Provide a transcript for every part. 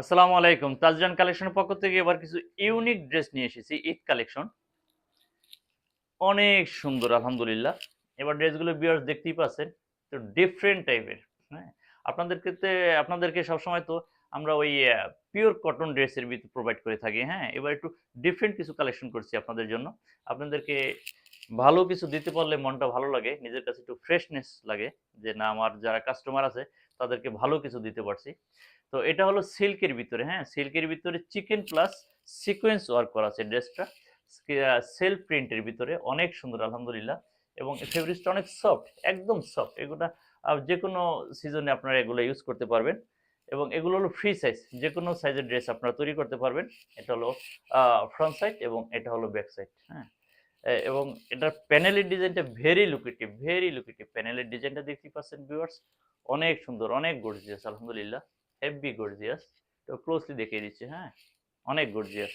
আসসালামু আলাইকুম। তাজজান কালেকশনের পক্ষ থেকে এবার কিছু ইউনিক ড্রেস নিয়ে এসেছি। ঈদ কালেকশন। অনেক সুন্দর আলহামদুলিল্লাহ। এবার ড্রেসগুলো ভিউয়ার্স দেখতেই পাচ্ছেন। তো ডিফারেন্ট টাইপের, হ্যাঁ? আপনাদেরকে সবসময় তো আমরা ওই পিওর কটন ড্রেসের প্রোভাইড করে থাকি, হ্যাঁ? এবার একটু ডিফারেন্ট কিছু কালেকশন করছি আপনাদের জন্য। আপনাদেরকে ভালো কিছু দিতে পারলে মনটা ভালো লাগে। নিজের কাছে একটু ফ্রেশনেস লাগে যে না আমার যারা কাস্টমার আছে তাদেরকে ভালো কিছু দিতে পারছি। তো এটা হলো সিল্কের ভিতরে, হ্যাঁ? সিল্কের ভিতরে চিকেন প্লাস সিকোয়েন্স ওয়ার্ক করা আছে ড্রেসটা। সেলফ প্রিন্টের ভিতরে অনেক সুন্দর আলহামদুলিল্লাহ এবং ফেব্রিক্সটা অনেক সফট, একদম সফট। এগুলা যেকোনো সিজনে আপনারা এগুলো ইউজ করতে পারবেন এবং এগুলো হলো ফ্রি সাইজ। যেকোনো সাইজের ড্রেস আপনারা তৈরি করতে পারবেন। এটা হলো ফ্রন্ট সাইড এবং এটা হলো ব্যাক সাইড, হ্যাঁ? এবং এটার প্যানেলের ডিজাইনটা ভেরি লুকেটিভ। প্যানেলের ডিজাইনটা দেখতেই পাচ্ছেন ভিউয়ার্স। অনেক সুন্দর, অনেক গর্জিয়াস আলহামদুলিল্লাহ। Heavy gorgeous. তো ক্লোজলি দেখিয়ে দিচ্ছি, হ্যাঁ? অনেক গর্জিয়াস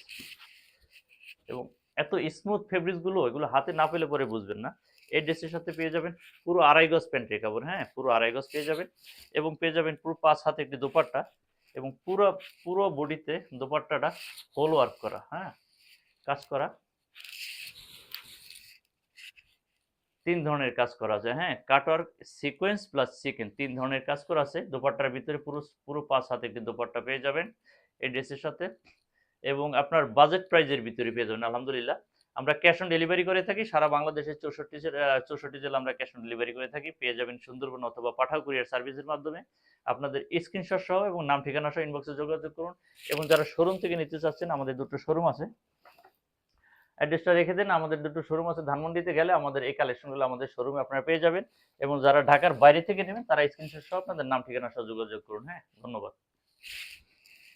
এবং এত স্মুথ ফেব্রিক্স গুলো এগুলো হাতে না পেলে পরে বুঝবেন না। এই ড্রেসের সাথে পেয়ে যাবেন পুরো ২.৫ গজ প্যান্টের কাপড়, হ্যাঁ? পুরো ২.৫ গজ পেয়ে যাবেন এবং পেয়ে যাবেন পুরো ৫ হাতে একটি দোপাট্টা এবং পুরো বডিতে দোপাট্টাটা হোল ওয়ার্ক করা, হ্যাঁ? কাজ করা। ৩ ধরনের কাজ করা আছে, হ্যাঁ? কাটওয়ার্ক, সিকোয়েন্স প্লাস চিকেন ৩ ধরনের কাজ করা আছে। দোপাট্টার ভিতরে পুরো ৫ হাতে একটি দোপাট্টা পেয়ে যাবেন এই ড্রেসের সাথে এবং আপনার বাজেট প্রাইজের ভিতরে পেয়ে যাবেন আলহামদুলিল্লাহ। আমরা ক্যাশ অন ডেলিভারি করে থাকি। সারা বাংলাদেশের ৬৪ জেলা আমরা ক্যাশ অন ডেলিভারি করে থাকি। পেয়ে যাবেন সুন্দরবন অথবা পাঠাও কুরিয়ার সার্ভিসের মাধ্যমে। আপনাদের স্ক্রিনশট সহ এবং নাম ঠিকানা সহ ইনবক্সে যোগাযোগ করুন এবং যারা শোরুম থেকে নিতে চাচ্ছেন আমাদের ২ টো শোরুম আছে। অ্যাড্রেসটা রেখে দেন। আমাদের ২ টো শোরুম আছে। ধানমন্ডিতে গেলে আমাদের এই কালেকশনগুলো আমাদের শোরুমে আপনারা পেয়ে যাবেন এবং যারা ঢাকার বাইরে থেকে নেবেন তারা স্ক্রিনশট সহ আপনাদের নাম ঠিকানা সহ যোগাযোগ করুন, হ্যাঁ? ধন্যবাদ।